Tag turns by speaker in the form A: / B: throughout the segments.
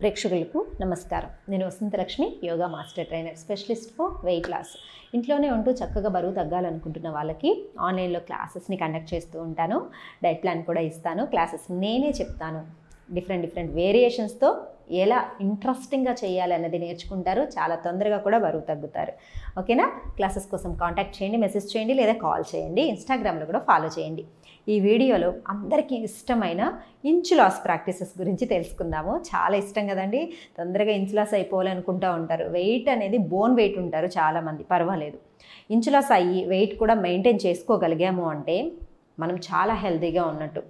A: ప్రేక్షకులకు నమస్కారం. నేను Vasanthalakshmi, yoga master trainer, specialist for weight loss. ఇంట్లోనే ఉంటూ చక్కగా బరువు తగ్గాలనుకుంటున్న వాళ్ళకి ఆన్లైన్లో క్లాసెస్ని కండక్ట్ చేస్తూ ఉంటాను. డైట్ ప్లాన్ కూడా ఇస్తాను. క్లాసెస్ నేనే చెప్తాను. డిఫరెంట్ వేరియేషన్స్తో ఎలా ఇంట్రెస్టింగ్గా చేయాలి అన్నది నేర్చుకుంటారు. చాలా తొందరగా కూడా బరువు తగ్గుతారు. ఓకేనా? క్లాసెస్ కోసం కాంటాక్ట్ చేయండి, మెసేజ్ చేయండి, లేదా కాల్ చేయండి. ఇన్స్టాగ్రామ్లో కూడా ఫాలో చేయండి. ఈ వీడియోలో అందరికీ ఇష్టమైన ఇంచు లాస్ ప్రాక్టీసెస్ గురించి తెలుసుకుందాము. చాలా ఇష్టం కదండి. తొందరగా ఇంచు లాస్ అయిపోవాలనుకుంటూ ఉంటారు. వెయిట్ అనేది బోన్ వెయిట్ ఉంటారు చాలామంది, పర్వాలేదు. ఇంచు లాస్ అయ్యి వెయిట్ కూడా మెయింటైన్ చేసుకోగలిగాము అంటే మనం చాలా హెల్తీగా ఉన్నట్టు.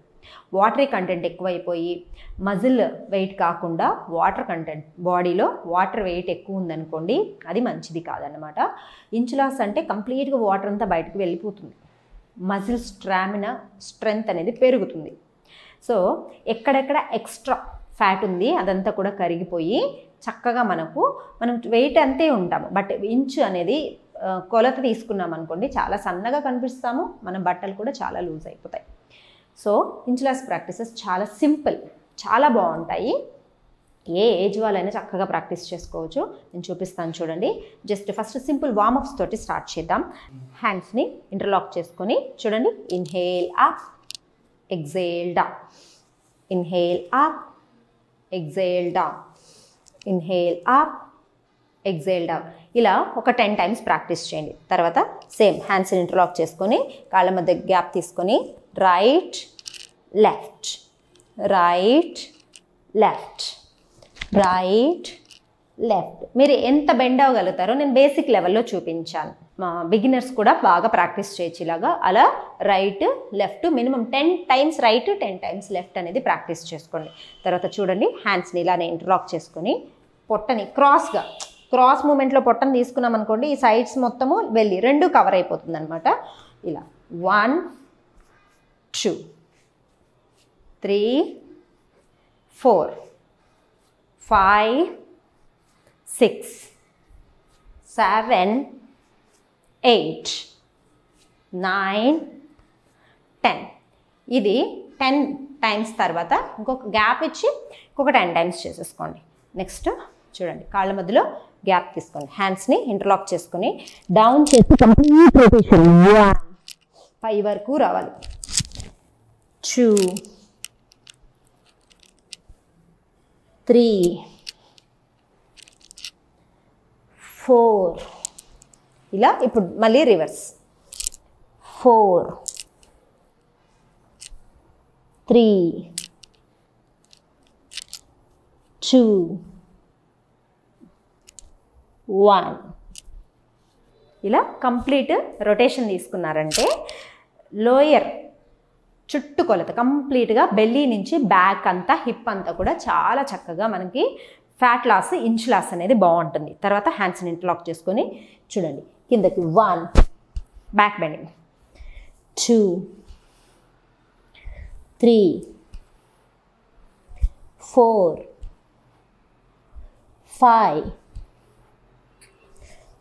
A: వాటరీ కంటెంట్ ఎక్కువైపోయి మజిల్ వెయిట్ కాకుండా వాటర్ కంటెంట్, బాడీలో వాటర్ వెయిట్ ఎక్కువ ఉందనుకోండి, అది మంచిది కాదన్నమాట. ఇంచు లాస్ అంటే కంప్లీట్గా వాటర్ అంతా బయటకు వెళ్ళిపోతుంది. మజిల్ స్ట్రామినా, స్ట్రెంగ్త్ అనేది పెరుగుతుంది. సో ఎక్కడెక్కడ ఎక్స్ట్రా ఫ్యాట్ ఉంది అదంతా కూడా కరిగిపోయి చక్కగా మనం వెయిట్ అంతే ఉంటాము. బట్ ఇంచు అనేది కొలత తీసుకున్నాం అనుకోండి, చాలా సన్నగా కనిపిస్తాము. మన బట్టలు కూడా చాలా లూజ్ అయిపోతాయి. సో ఇంచు లాస్ ప్రాక్టీసెస్ చాలా సింపుల్, చాలా బాగుంటాయి. ఏ ఏజ్ వాళ్ళైనా చక్కగా ప్రాక్టీస్ చేసుకోవచ్చు. నేను చూపిస్తాను చూడండి. జస్ట్ ఫస్ట్ సింపుల్ వార్మప్స్ తోటి స్టార్ట్ చేద్దాం. హ్యాండ్స్ని ఇంటర్లాక్ చేసుకొని చూడండి. Inhale up, exhale down, inhale up, exhale down, inhale up, exhale down. ఇలా ఒక 10 టైమ్స్ ప్రాక్టీస్ చేయండి. తర్వాత సేమ్ హ్యాండ్స్ని ఇంటర్లాక్ చేసుకొని కాళ్ళ మధ్య గ్యాప్ తీసుకొని right left, right left, right left. మీరు ఎంత బెండ్ అవ్వగలుగుతారో నేను బేసిక్ లెవెల్లో చూపించాను. మా బిగినర్స్ కూడా బాగా ప్రాక్టీస్ చేయొచ్చు ఇలాగా. అలా right left minimum 10 times right, 10 times left అనేది ప్రాక్టీస్ చేసుకోండి. తర్వాత చూడండి, హ్యాండ్స్ని ఇలానే ఇంటర్లాక్ చేసుకొని పొట్టని క్రాస్ మూమెంట్లో పొట్టని తీసుకున్నాం అనుకోండి, ఈ సైడ్స్ మొత్తము వెళ్ళి 2 కవర్ అయిపోతుంది అనమాట. ఇలా 1 2 3 4 5 6 7 8 9 10. ఇది 10 టైమ్స్ తర్వాత ఇంకొక గ్యాప్ ఇచ్చి ఇంకొక 10 టైమ్స్ చేసేసుకోండి. నెక్స్ట్ చూడండి, కాళ్ళ మధ్యలో గ్యాప్ తీసుకోండి. హ్యాండ్స్ని ఇంటర్లాక్ చేసుకొని డౌన్ చేసి కంప్లీట్ రొటేషన్ 5 వరకు రావాలి. 2 3 4. ఇలా ఇప్పుడు మళ్ళీ రివర్స్. 4 3 2 1. ఇలా కంప్లీట్ రొటేషన్ తీసుకున్నారంటే లోయర్ చుట్టూ కొలత కంప్లీట్గా బెల్లీ నుంచి బ్యాక్ అంతా, హిప్ అంతా కూడా చాలా చక్కగా మనకి ఫ్యాట్ లాస్, ఇంచ్ లాస్ అనేది బాగుంటుంది. తర్వాత హ్యాండ్స్ని ఇంటర్లాక్ చేసుకొని చూడండి, కిందకి 1 బ్యాక్ బెండింగ్, 2 3 4 5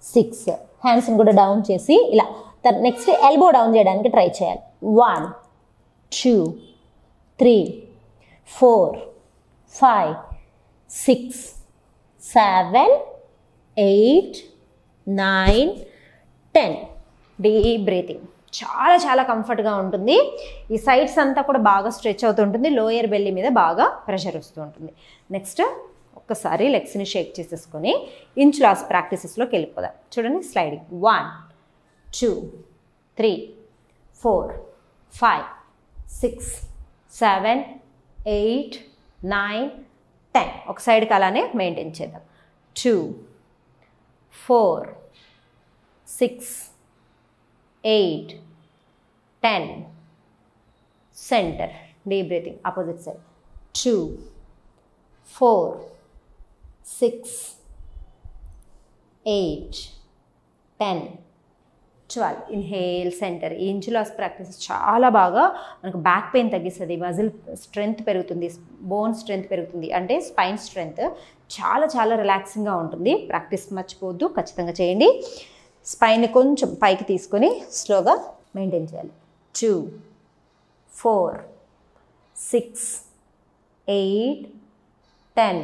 A: 6. హ్యాండ్స్ని కూడా డౌన్ చేసి ఇలా నెక్స్ట్ ఎల్బో డౌన్ చేయడానికి ట్రై చేయాలి. 1 2 3 4 5 6 7 8 9 10. Deep breathing. చాలా కంఫర్ట్గా ఉంటుంది. ఈ సైడ్స్ అంతా కూడా బాగా స్ట్రెచ్ అవుతుంటుంది. లోయర్ బెల్లీ మీద బాగా ప్రెషర్ వస్తూ ఉంటుంది. నెక్స్ట్ ఒక్కసారి లెగ్స్ని షేక్ చేసేసుకొని ఇంచు లాస్ ప్రాక్టీసెస్లోకి వెళ్ళిపోదాం. చూడండి, స్లైడింగ్ 1 2 3 4 5 6 7 8 9 10. ఒక సైడ్కి అలానే మెయింటైన్ చేద్దాం. 2 4 6 8 10. Centre, deep breathing, opposite side. 2 4 6 8 10 12. Inhale centre. ఈ ఇంచు లాస్ ప్రాక్టీస్ చాలా బాగా మనకు బ్యాక్ పెయిన్ తగ్గిస్తుంది, మజిల్ స్ట్రెంగ్త్ పెరుగుతుంది, బోన్ స్ట్రెంగ్త్ పెరుగుతుంది, అంటే స్పైన్ స్ట్రెంగ్త్ చాలా రిలాక్సింగ్గా ఉంటుంది. ప్రాక్టీస్ మర్చిపోవద్దు, ఖచ్చితంగా చేయండి. స్పైన్ని కొంచెం పైకి తీసుకొని స్లోగా మెయింటైన్ చేయాలి. 2 4 6 8 10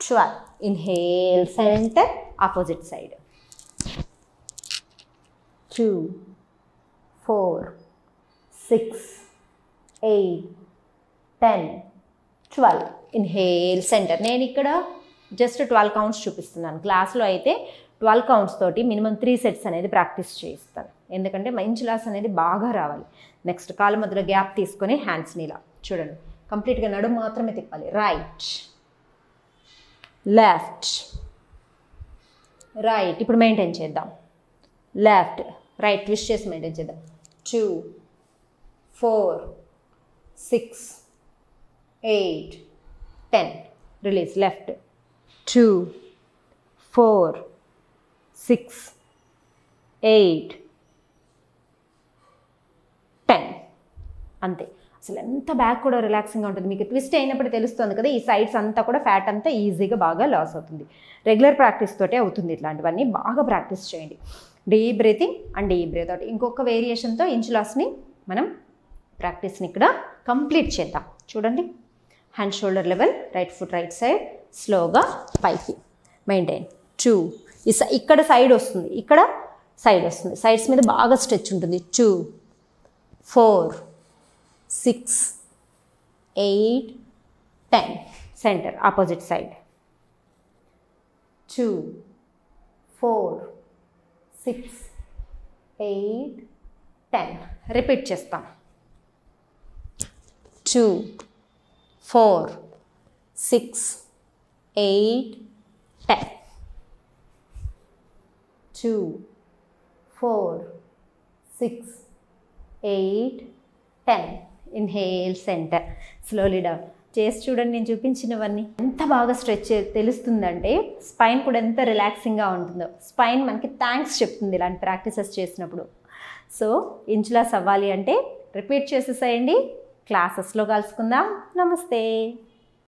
A: 12. Inhale, center, opposite side. 2, 4, 6, 8, 10, 12. Inhale, center. నేను ఇక్కడ జస్ట్ 12 కౌంట్స్ చూపిస్తున్నాను. క్లాస్లో అయితే 12 కౌంట్స్ తోటి మినిమం 3 సెట్స్ అనేది ప్రాక్టీస్ చేయిస్తాను. ఎందుకంటే మంచి లాస్ అనేది బాగా రావాలి. నెక్స్ట్ కాలు మధ్యలో గ్యాప్ తీసుకొని హ్యాండ్స్ని ఇలా చూడండి, కంప్లీట్గా నడుము మాత్రమే తిప్పాలి. Right, left, right. ఇప్పుడు మెయింటైన్ చేద్దాం. లెఫ్ట్, రైట్ ట్విస్ట్ చేసి మెయింటైన్ చేద్దాం. 2, 4, 6, 8, 10. రిలీజ్. లెఫ్ట్. 2, 4, 6, 8, 10. అంతే. అసలు ఎంత బ్యాక్ కూడా రిలాక్సింగ్గా ఉంటుంది. మీకు ట్విస్ట్ అయినప్పుడు తెలుస్తుంది కదా, ఈ సైడ్స్ అంతా కూడా ఫ్యాట్ అంతా ఈజీగా బాగా లాస్ అవుతుంది. రెగ్యులర్ ప్రాక్టీస్ తోటే అవుతుంది. ఇట్లాంటివన్నీ బాగా ప్రాక్టీస్ చేయండి. Deep breathing and deep breath out. ఇంకొక వేరియేషన్తో ఇంచ్ లాస్ని మనం ప్రాక్టీస్ని ఇక్కడ కంప్లీట్ చేద్దాం. చూడండి, hand shoulder level, right foot right side, స్లోగా పైకి మెయింటైన్. 2, ఇక్కడ సైడ్ వస్తుంది, ఇక్కడ సైడ్ వస్తుంది. సైడ్స్ మీద బాగా స్ట్రెచ్ ఉంటుంది. 2, 4, 6, 8, 10. Centre, opposite side. 2, 4, 6, 8, 10. రిపీట్ చేస్తాం. 2, 4, 6, 8, 10. 2, 4, 6, 8, 10. Inhale, centre, slowly down. చేసి చూడండి, నేను చూపించినవన్నీ ఎంత బాగా స్ట్రెచ్ తెలుస్తుందంటే స్పైన్ కూడా ఎంత రిలాక్సింగ్గా ఉంటుందో. స్పైన్ మనకి థ్యాంక్స్ చెప్తుంది ఇలాంటి ప్రాక్టీసెస్ చేసినప్పుడు. సో ఇంచ్ లాస్ అవ్వాలి అంటే రిపీట్ చేసేసేయండి. క్లాసెస్లో కలుసుకుందాం. నమస్తే.